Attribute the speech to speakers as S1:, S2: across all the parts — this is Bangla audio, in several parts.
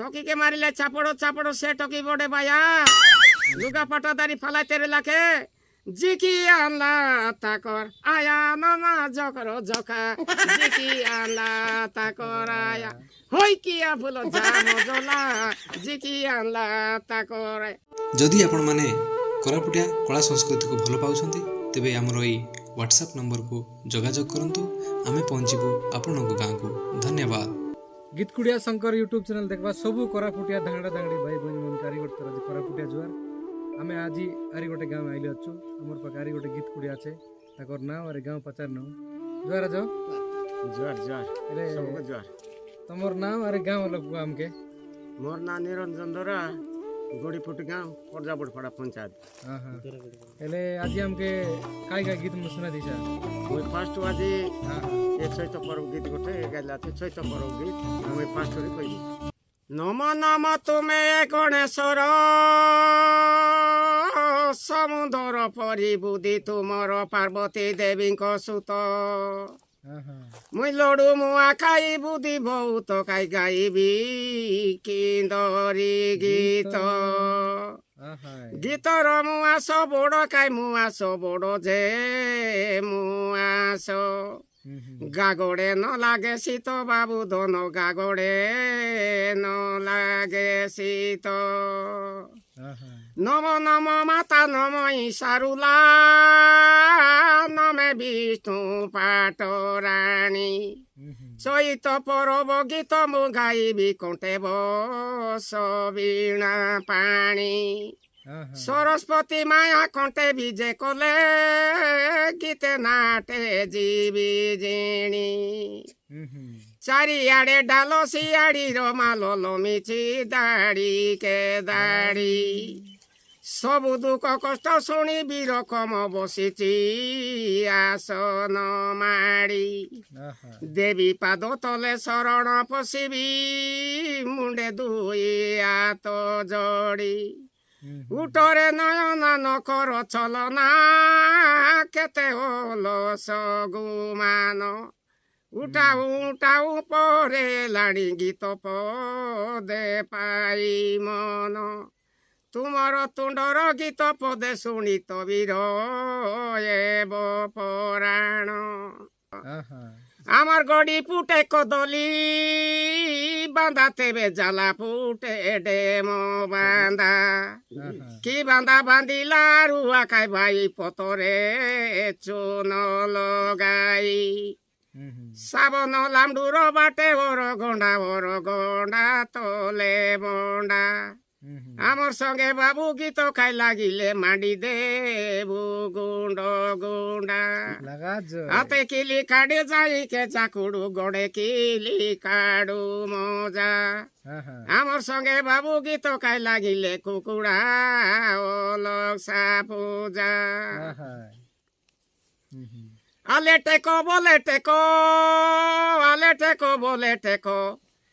S1: টকিকে মারিলে চাপড়ো চাপড়ো সে টকি বড়ে বায়া লুগা পাটা দাড়ি ফালাইতে রে লাখে জিকি আল্লাহ তাকর আয়া নানা জকর জকা জিকি আল্লাহ তাকর আয়া হই কিয়া ভুলো জাম জলা জিকি আল্লাহ তাকর।
S2: যদি आपण माने कोरापुटिया कला संस्कृति को भल पाउछंती तेबे हमर एई व्हाट्सएप नंबर को जोगाजोग करंतु आमे पहुंचीबु आपनक गां को। धन्यवाद।
S3: गीतकुड़िया शंकर यूट्यूब चैनल देखबा सबू कोरापुटिया धांगड़ा धांगड़ी भाई बहन मन कारीगर तरह कोरापुटिया जुआर आमे आज आरी गोटे गाँव आइले अच्छु हमर पाक आरी गोटे गीतकुड़िया আছে ताकर नाम और गाँव पचार नाम जुआर जो
S1: जुआर जुआर
S3: अरे
S1: सबको जुआर।
S3: तमर नाम और गाँव लोग हमके
S1: मोर ना निरंजन दरा गोड़ीपुट गाँव परजाबड़पड़ा पंचायत।
S3: हां हां एले आज हमके काय काय गीत सुना दिशा
S1: ওই ফার্স্ট আজি
S3: हां
S1: এ চৈত পরব গীত গোটে গাইলাতে চৈত পরব গীত আমি ফার্স্ট রে কইলি নম নম তুমে গণেশ্বর সমুদ্র পরিবুদ্ধি তুমর পার্বতী দেবীଙ୍କ সুত
S3: हां हां
S1: মুই লড়ু মুয়া খাই বুদ্ধি বহুত খাই গাইবি কিন্দরি গীত
S3: हां हां
S1: গীতর মুয়াস বড় খাই মুয়াস বড় যে মুয়াস গাগড়ে ন লাগে শীত বাবু ধন গাগড়ে ন লাগে শীত
S3: हां हां
S1: নম নম মাতা নম সারুলা নমে বিষ্ণু পাটরাণী চৈত পরব গীত মু গাইবি কণ্ঠে বীণা পাণী
S3: हां
S1: সরস্বতী মায়া কণ্ঠে বিজে কলে গীতে নাটে জীবি জিণী চারিআড়ে ডাল শিয়াড়ির মাল লমিছি দাড়ি কে দাড়ি সবু দুঃখ কষ্ট শুনি বিরকম বসিছি আসন মাড়ি
S3: हां
S1: দেবী পাদ তলে শরণ পশিবি মুন্ডে দুই হাত জড়ি উঠরে নয়না নকর চলনা কেতে হলো সগুমান উঠাও উঠাও পরে লাড়ি গীত পদে পাই মন তুমর তুণ্ডর গীত পদে শুনি তবির এব পরাণ
S3: हां
S1: আমার গড়ি পুটে কদলি বাঁধা তেবে জ্বালা পুটে ডেম বাঁধা কি বাঁধা বাঁধিলা রুয়া খাই ভাই পতরে চুন লগাই শ্রাবণ লামডুর বাটে ওর গন্ডা তলে বন্ডা আমার সঙ্গে বাবু গীত খাই লাগিলে মাডি দেবু গুন্ড গুন্ডা
S3: लगा जो
S1: হাতে কিলি কাড়ে যাই কে চাকুড়ু গড়ে কিলি কাড়ু মজা
S3: हां हां
S1: আমার সঙ্গে বাবু গীত খাই লাগিলে কুকুড়া ওলক সাপূজা
S3: हां
S1: আলে টেকো বলে টেকো আলে টেকো বলে টেকো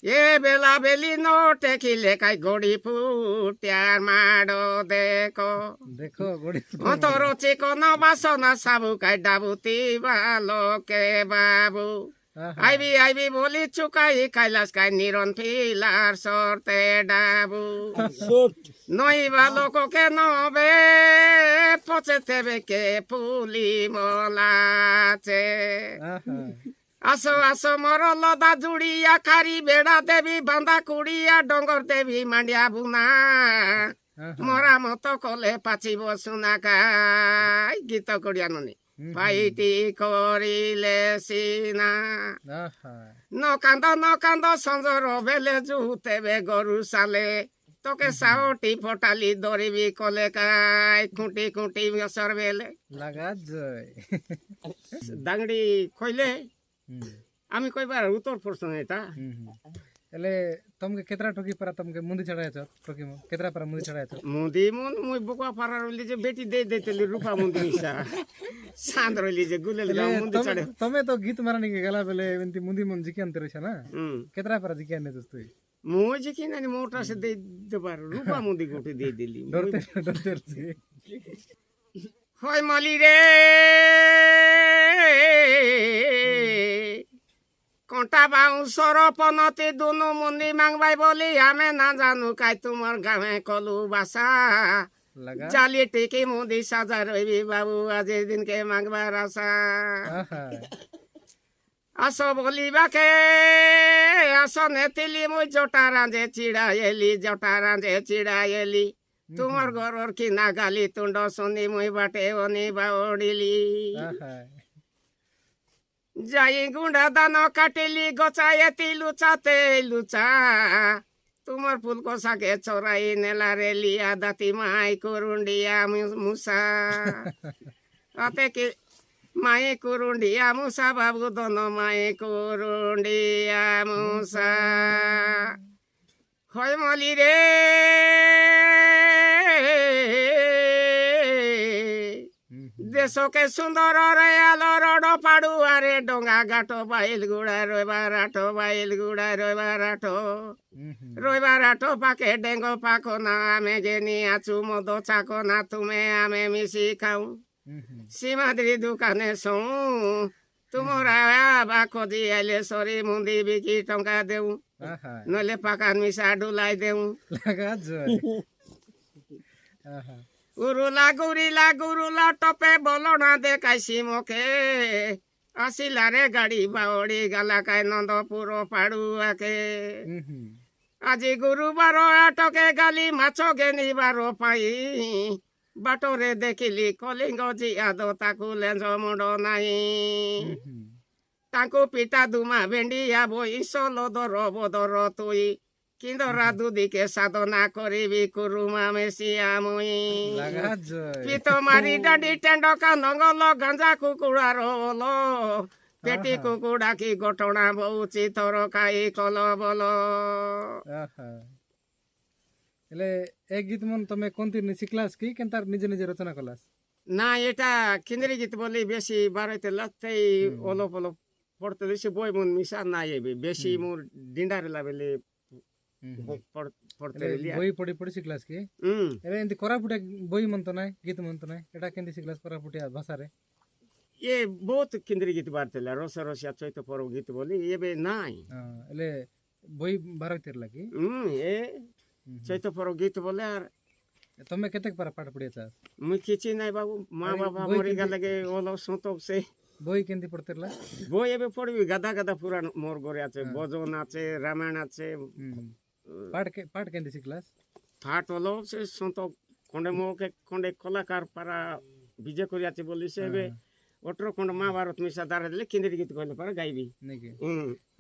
S1: এ বেলা বেলি ন টেকিলে কাই গড়ি ফুটিয়ার মাড়ো দেখো
S3: देखो गोड़ी
S1: অন্তর চিকন বাসনা সাবু কাই ডাবুতি বালকে বাবু আইবি আইবি বলি চুকাই কাইলাস কাই নিরন ফিলার সরতে ডাবু নই বালককে নবে পচে তেবে কে পুলি মলাচে
S3: हां
S1: আসো আসো মর লদা জুড়িয়া খারি বেড়া দেবী বাঁধা কুড়িয়া ডঙ্গর দেবী মান্ডিয়া বুনা মরা মতো কলে পাচিব সুনা গাই গীত করিয়া ননি পাইতি করিলে সিনা
S3: हां
S1: ন কান্দ সঞ্জর বেলে জুতেবে গরু সালে তোকে সাওটি ফটালি ধরিবি কলে কাই খুঁটি খুঁটি সর বেলে
S3: लगा जो
S1: দাংড়ি কইলে আমি কইবার উত্তর প্রশ্ন এটা
S3: एले तुमके केतरा टोकी पर तुमके मुंदी चढ़ाया छ टोकी में केतरा पर मुंदी चढ़ाया छ
S1: मुदी मुन मुई बुका पारा रोली जे बेटी दे देतेली रूपा मुंदी हिसा सांद रोली जे गुलेल गाँव मुंदी चढ़े
S3: तमे तो गीत मारनी के गला बेले एंती मुंदी मन जिके अंतर छ ना
S1: हम्म
S3: केतरा पर जिके ने दोस्तों
S1: मुई जे कि नानी मोटा से दे देबार रूपा मुंदी गोटी दे दिली
S3: डरते
S1: होय मली रे কণ্টা বাউঁশর পনতি দুনু মুন্দি মাংবাই বলি আমি না জানো কাই তোমার গাঁৱে কলু বাসা
S3: লাগা
S1: জালি টিকি মুদি সাজা রইবি বাবু আজির দিনকে মাংবার আশা
S3: আহা
S1: আস বলিবাকে আস নেতিলি মুই জটা রাঁধে চিড়া এলি তোমার ঘরর কিনা গালি তুণ্ড শুনি মুই বাটে অনি বাউড়িলি
S3: আহা
S1: যাই গুঁড়া দান কাটিলি গছায়েতি লুচাতে লুচা তোমার ফুল কষাকে চড়াই নেলা রে লিয়া দাতি মাই করুন্ডিয়া মুসা আতে কি মাই করুন্ডিয়া মুসা বাবু দন মাই করুন্ডিয়া মুসা হয় মলি রে দেশকে সুন্দর রে আলো রড পাড়ুয়ারে ডোঙা ঘাটো বাইল গুড়া রইবার আঠো রইবার আঠো পাকে ডেঙ্গো পাখো না আমি গেনি আছু মদ চাকো না তুমি আমি মিশি খাও সীমাদ্রি দোকানে সৌ তোমরা বা খোঁজি আইলে সরি মুন্দি বিকি টঙ্কা দেউ
S3: আহা
S1: নইলে পাকান মিশা ডুলাই দেউ
S3: লাগা জয় আহা
S1: গুরুলা টপে বলো না দেখাইছি মুখে আসিলা রে গাড়ি বাউড়ি গালাকায় নন্দপুর পাড়ুয়াকে আজি গুরুবার আটকে গালি মাছ গেনিবার পাই বাটরে দেখিলি কলিঙ্গ জিয়াদ তাকু লেঞ্জ মুড নাই তাଙ୍କୁ পিতা দুমা ভেন্ডিয়া বই সলো দর বদর তুই কিন্দরা দুদিকে সাধনা করিবি কুরুমা মেসিয়া মুই
S3: লাগা জয়
S1: পিত মারি ডাডি টেন্ডকা নঙ্গল গাঞ্জা কুকুড়ার ওল পেটি কুকুড়া কি ঘটনা বউচি তরকাই কল বল
S3: আহা এলে এই গীত মন তুমি কোনটি শিখলাস কি কেন তার নিজে নিজে রচনা কলাস
S1: না এটা কিন্দ্রি গীত বলি বেশি বারোতে লাগতেই অলপ অলপ পড়তে বেশি বই মন মিশা নাই এবি বেশি মোর ডিন্ডারে লাবেলে পড়তে
S3: বই পড়ি পড়ি শিখলাস কি এবে এমতি কোরাপুটিয়া বই মন তো নাই গীত মন তো নাই এটা কেমতি শিখলাস কোরাপুটিয়া ভাষারে
S1: এ বহুত কিন্দ্রি গীত বারতেলা রস রসিয়া চৈত পর্ব গীত বলি এবে নাই
S3: এলে বই বারোইতের লাগি
S1: এ চৈত পর্ব গীত বলে আর
S3: তুমি কেতে পারা পাঠ পড়িয়া চাস
S1: মুই কিছু নাই বাবু মা বাবা মরি গেলে ওলো সুতক সে
S3: বই কেমতি পড়তেরলা
S1: বই এবে পড়বি গাদা গাদা পুরান মোর ঘরে আছে ভজন আছে রামায়ণ আছে
S3: পাঠ কেমতি শিখলাস
S1: ফাট হলো সে সুতক খন্ডে মোকে খন্ডে কলাকার পারা বিজয় করি আছে বলি সে এবে অটর খন্ড মহাভারত মিশা দাঁড়া দিলে কিন্দ্রি গীত কইলে পারা গাইবি
S3: নাকি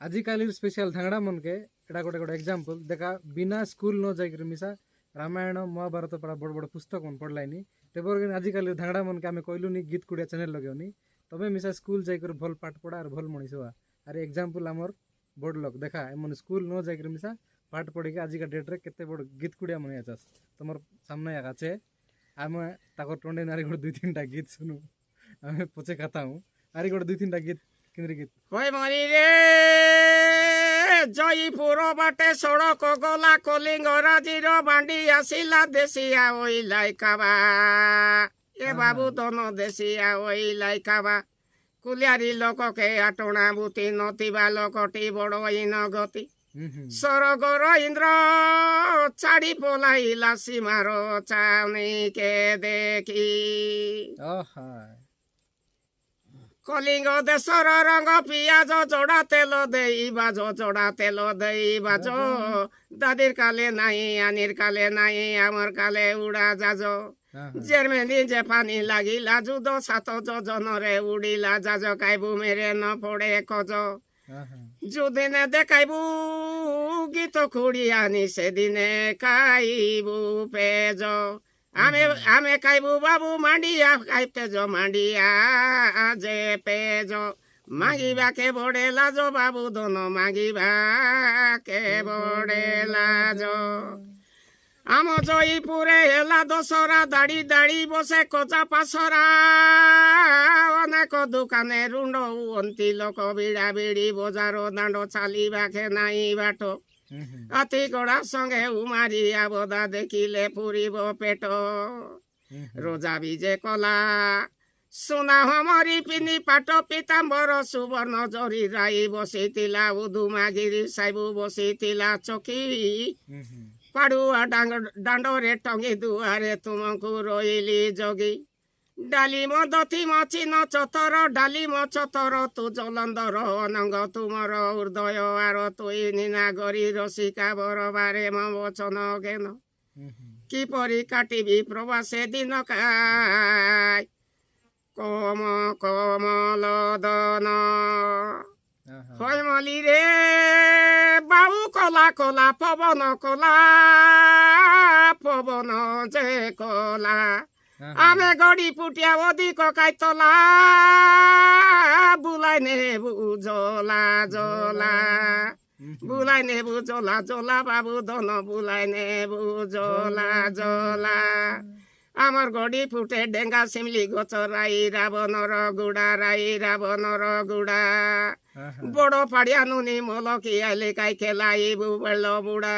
S3: আজিকালির স্পেশাল ধাংড়া মনকে এটা গোটে গোটে এক্সাম্পল দেখা বিনা স্কুল ন যাইকি মিশা রামায়ণ মহাভারত পড়া বড় বড় পুস্তক মন পড়লাইনি তেবর আজিকালির ধাংড়া মনকে আমি কইলুনি গীত কুড়িয়া চ্যানেল লগেওনি তবে মিশা স্কুল যাইকি ভাল পাঠ পড়া আর ভাল মଣିষ হওয়া আর এক্সাম্পল আমার বড় লোক দেখা এমন স্কুল ন যাইকি মিশা পাঠ পড়িকে আজিকা ডেটরে কেতে বড় গীত কুড়িয়া মনে আছাস তোমার সামনে আছে আমি তাকর টন্ডে নারী গোটে দুই তিনটা গীত শুনু আমি পছে খাতাম আরে গোটে দুই তিনটা গীত কিন্দ্রি গীত
S1: কই মরি রে জয়পুর বাটে সড়ক গলা কলিঙ্গ রাজির বান্ডি আসিলা দেশিয়া ওই লাইকাবা এ বাবু তন দেশিয়া ওই লাইকাবা কুলিয়ারি লোককে আটনা বুতি নতিবা লোকটি বড় ইন গতি সরগর ইন্দ্র ছাড়ি পলাইলা সীমার চাউনিকে দেখি কলিঙ্গ দেশর রঙ পিয়াজ জোড়া তেল দেই বাজ দাদির কালে নাই আনির কালে নাই আমার কালে উড়া যাজ জেরমেনি যে পানি লাগিলা যুদ সাত জনরে উড়িলা যাজ কাইবু মেরে ন পড়ে খজ যুদিনে দেখাইবু গীত খুড়ি আনি সেদিনে খাইবু পেজ আমি খাইবু বাবু মান্ডিয়া খাই পেজ মান্ডিয়া যে পেজ মাগিবাকে বড়ে লাজ বাবু দন মাগিবাকে বড়ে লাজ আম জয়পুরে হেলা দশরা দাড়ি দাড়ি বসে কচা পাশরা অনেক দোকানে রুণ্ড অন্তি লোক বিড়া বিড়ি বজার দাণ্ড চালিবাকে নাই বাট আতি গড়া সঙ্গে উমারিয়া বদা দেখিলে পুরিব পেট রোজা বিজে কলা ସୁନା ହମରି ପିନି ପାଟ ପିତାମ୍ବର ସୁବର୍ଣ୍ଣ ଜରି ରାଇ ବସିଥିଲା ଉଦୁମାଗିରି ସାଇବୁ ବସିଥିଲା ଚକି ପାଡୁଆ ଦାଣ୍ଡରେ ଟଙ୍ଗି ଦୁଆରେ ତୁମକୁ ରହିଲି ଜଗି ଡାଲିମ ଦଥିମ ଚିନ ଚତର ଡାଲିମ ଚତର ତୁ ଜଲନ୍ଦର ଅନଙ୍ଗ ତୁମର ହୃଦୟ ଆର ତୁଇ ନିନାଗରି ରସିକା ବରବାରେ ମୋ ବଚନ ଜ୍ଞାନ କିପରି କାଟିବି ପ୍ରବାସେ ଦିନ କାଇ কম কমল দন হৈমলি রে বাবু কলা কলা পবন কলা পবন যে কলা আমি গড়ি পুটিয়া অধিক কাইতলা বুলাই নেবু জলা জলা বুলাই নেবু জলা জলা বাবু ধন বুলাই নেবু জলা জলা আমার গড়ি ফুটে ডেঙ্গা শিমলি গছ রাই রাবণর গুড়া রাই রাবণর গুড়া বড় পাড়িয়া নুনি মলকি আইলে কাই খেলাইবু বেল বুড়া